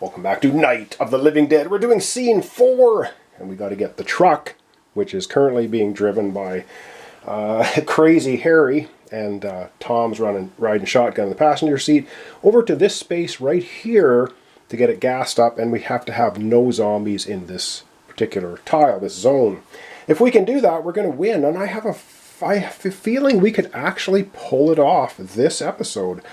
Welcome back to Night of the Living Dead. We're doing scene 4, and we got to get the truck, which is currently being driven by Crazy Harry, and Tom's riding shotgun in the passenger seat, over to this space right here to get it gassed up, and we have to have no zombies in this particular tile, this zone. If we can do that, we're going to win, and I have a feeling we could actually pull it off this episode.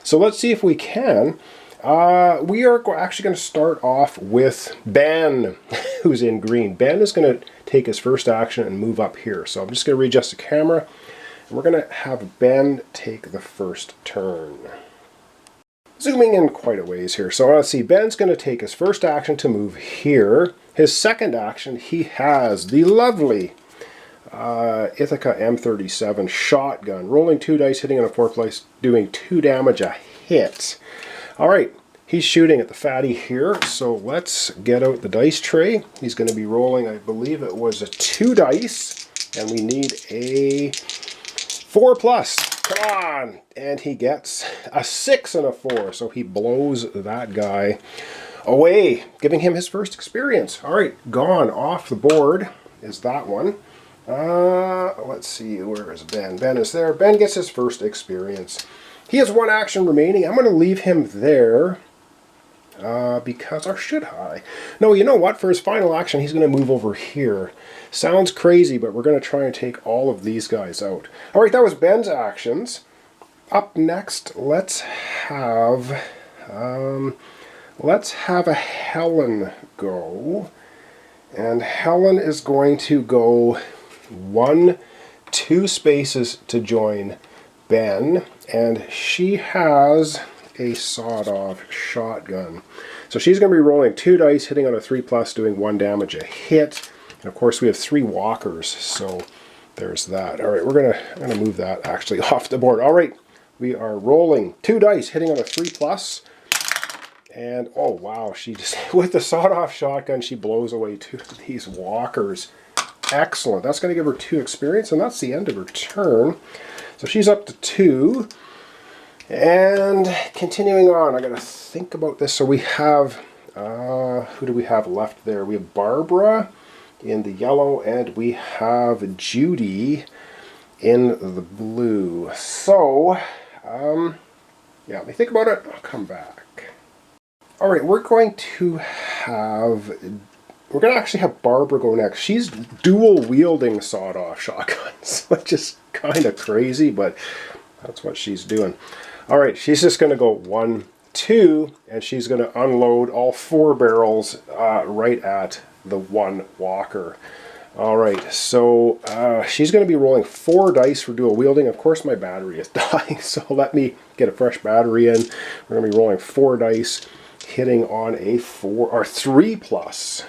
So let's see if we can. We are actually going to start off with Ben, who's in green. Ben is going to take his first action and move up here. So I'm just going to readjust the camera. And we're going to have Ben take the first turn. Zooming in quite a ways here. So let's see, Ben's going to take his first action to move here. His second action, he has the lovely Ithaca M37 shotgun. Rolling 2 dice, hitting on a 4 place, doing 2 damage a hit. Alright, he's shooting at the fatty here, so let's get out the dice tray. He's going to be rolling, I believe it was a 2 dice, and we need a 4 plus. Come on! And he gets a 6 and a 4, so he blows that guy away, giving him his first experience. Alright, gone off the board is that one. Let's see, where is Ben? Ben is there. Ben gets his first experience. He has 1 action remaining. I'm going to leave him there because, or should I? No, you know what? For his final action, he's going to move over here. Sounds crazy, but we're going to try and take all of these guys out. All right, that was Ben's actions. Up next, let's have a Helen go. And Helen is going to go 2 spaces to join Ben, and she has a sawed-off shotgun. So she's going to be rolling 2 dice, hitting on a 3 plus, doing 1 damage a hit. And of course we have 3 walkers, so there's that. All right, I'm gonna move that actually off the board. All right, we are rolling 2 dice, hitting on a 3 plus. And oh wow, she just, with the sawed-off shotgun, she blows away 2 of these walkers. Excellent. That's going to give her 2 experience, and that's the end of her turn. So she's up to 2. And continuing on, I got to think about this. So we have, who do we have left there? We have Barbara in the yellow, and we have Judy in the blue. So, yeah, let me think about it. I'll come back. All right, we're going to actually have Barbara go next. She's dual-wielding sawed-off shotguns, which is kind of crazy, but that's what she's doing. All right, she's just going to go 1, 2, and she's going to unload all 4 barrels right at the 1 walker. All right, so she's going to be rolling 4 dice for dual wielding. Of course, my battery is dying, so let me get a fresh battery in. We're going to be rolling 4 dice, hitting on a 4 or 3 plus.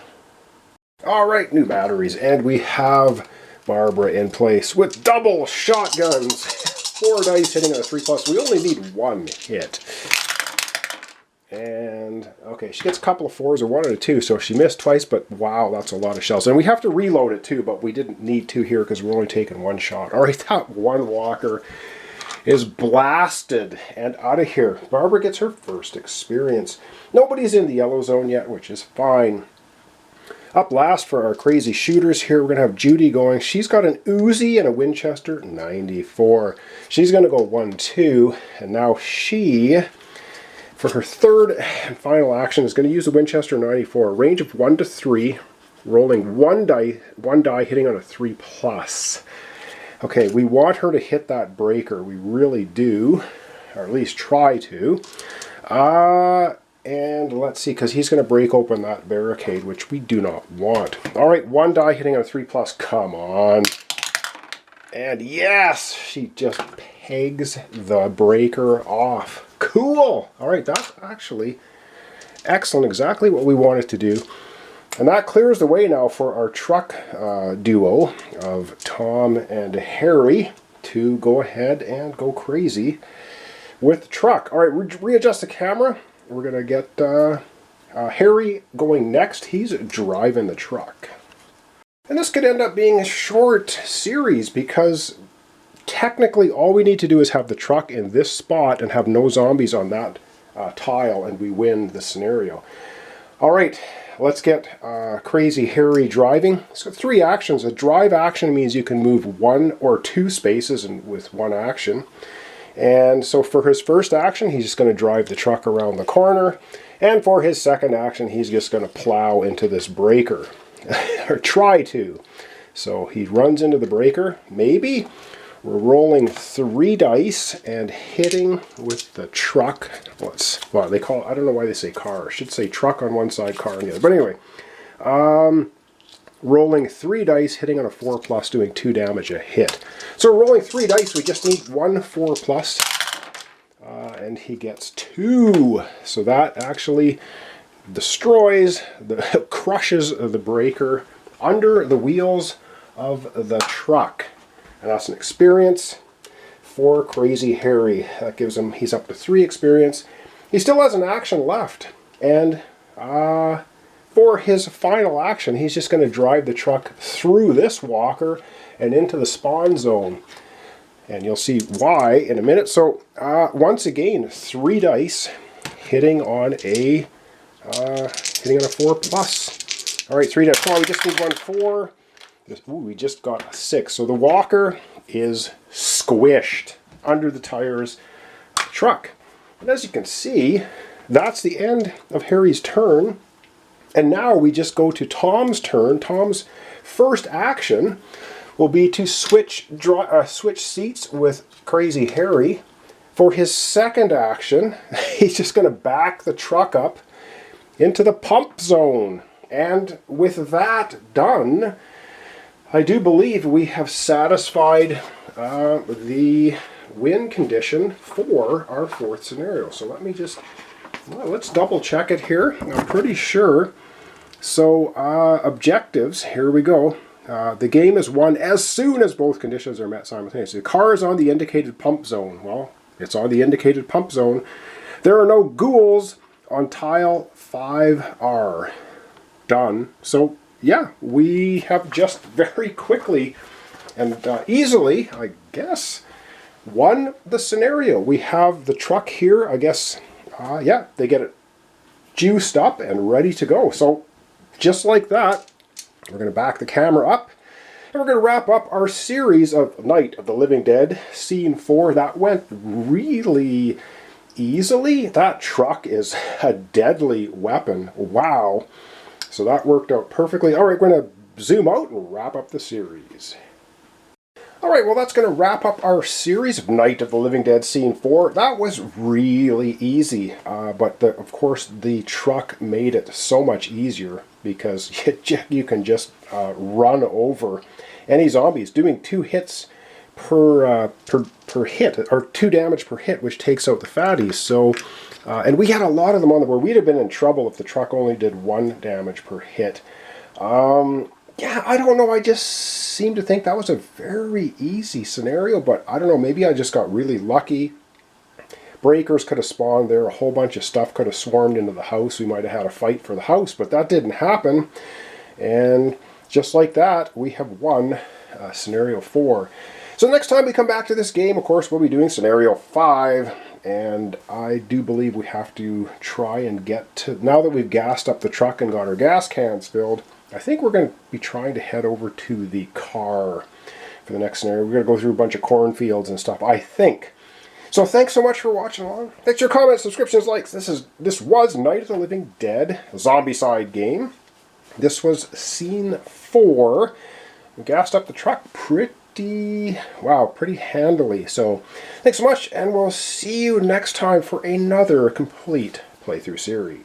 All right, new batteries, and we have Barbara in place with double shotguns. 4 dice hitting on a 3 plus. We only need 1 hit. And, okay, she gets a couple of 4s or 1 and a 2, so she missed twice, but wow, that's a lot of shells. And we have to reload it too, but we didn't need to here because we're only taking 1 shot. All right, that 1 walker is blasted and out of here. Barbara gets her first experience. Nobody's in the yellow zone yet, which is fine. Up last for our crazy shooters here, we're going to have Judy going. She's got an Uzi and a Winchester 94. She's going to go 1, 2, and now she, for her third and final action, is going to use the Winchester 94. Range of 1 to 3, rolling 1 die, hitting on a 3 plus. Okay, we want her to hit that breaker. We really do, or at least try to. And let's see, because he's going to break open that barricade, which we do not want. All right, 1 die hitting on a 3 plus. Come on. And yes, she just pegs the breaker off. Cool. All right, that's actually excellent. Exactly what we wanted to do. And that clears the way now for our truck duo of Tom and Harry to go ahead and go crazy with the truck. All right, readjust the camera. We're going to get Harry going next. He's driving the truck. And this could end up being a short series because technically all we need to do is have the truck in this spot and have no zombies on that tile and we win the scenario. All right, let's get Crazy Harry driving. So 3 actions. A drive action means you can move 1 or 2 spaces with 1 action. And so for his first action, he's just going to drive the truck around the corner. And for his second action, he's just going to plow into this breaker. Or try to. So he runs into the breaker. Maybe. We're rolling 3 dice and hitting with the truck. Well, they call it, I don't know why they say car. I should say truck on one side, car on the other. But anyway, rolling 3 dice, hitting on a 4+, doing 2 damage a hit. So we're rolling 3 dice. We just need 1 4+, and he gets 2. So that actually destroys, crushes the breaker under the wheels of the truck. And that's an experience for Crazy Harry. That gives him, he's up to 3 experience. He still has an action left. And for his final action, he's just going to drive the truck through this walker and into the spawn zone. And you'll see why in a minute. So once again, 3 dice hitting on a 4+. All right, 3 dice. Come on, we just need 1 4. Ooh, we just got a 6. So the walker is squished under the tires of the truck. And as you can see, that's the end of Harry's turn. And now we just go to Tom's turn. Tom's first action will be to switch seats with Crazy Harry. For his second action, he's just going to back the truck up into the pump zone. And with that done, I do believe we have satisfied the win condition for our 4th scenario. So let me just, well, let's double check it here. I'm pretty sure. So objectives, here we go. The game is won as soon as both conditions are met simultaneously. The car is on the indicated pump zone. Well, it's on the indicated pump zone. There are no ghouls on tile 5R. Done. So yeah, we have just very quickly and easily, I guess, won the scenario. We have the truck here, I guess, yeah, they get it juiced up and ready to go. So just like that, we're going to back the camera up and we're going to wrap up our series of Night of the Living Dead, Scene 4. That went really easily. That truck is a deadly weapon. Wow. So that worked out perfectly. All right, we're going to zoom out and wrap up the series. All right, well, that's going to wrap up our series of Night of the Living Dead Scene 4. That was really easy, but of course the truck made it so much easier because you can just run over any zombies, doing 2 hits per hit, or 2 damage per hit, which takes out the fatties. So, and we had a lot of them on the board. We'd have been in trouble if the truck only did 1 damage per hit. Yeah, I don't know. I just seem to think that was a very easy scenario, but I don't know. Maybe I just got really lucky. Breakers could have spawned there. A whole bunch of stuff could have swarmed into the house. We might have had a fight for the house, but that didn't happen. And just like that, we have won scenario 4. So next time we come back to this game, of course, we'll be doing scenario 5. And I do believe we have to try and get to, now that we've gassed up the truck and got our gas cans filled, I think we're going to be trying to head over to the car for the next scenario. We're going to go through a bunch of cornfields and stuff, I think. So thanks so much for watching along. Thanks for your comments, subscriptions, likes. This was Night of the Living Dead, a zombie-side game. This was Scene 4. We gassed up the truck pretty handily. So thanks so much, and we'll see you next time for another complete playthrough series.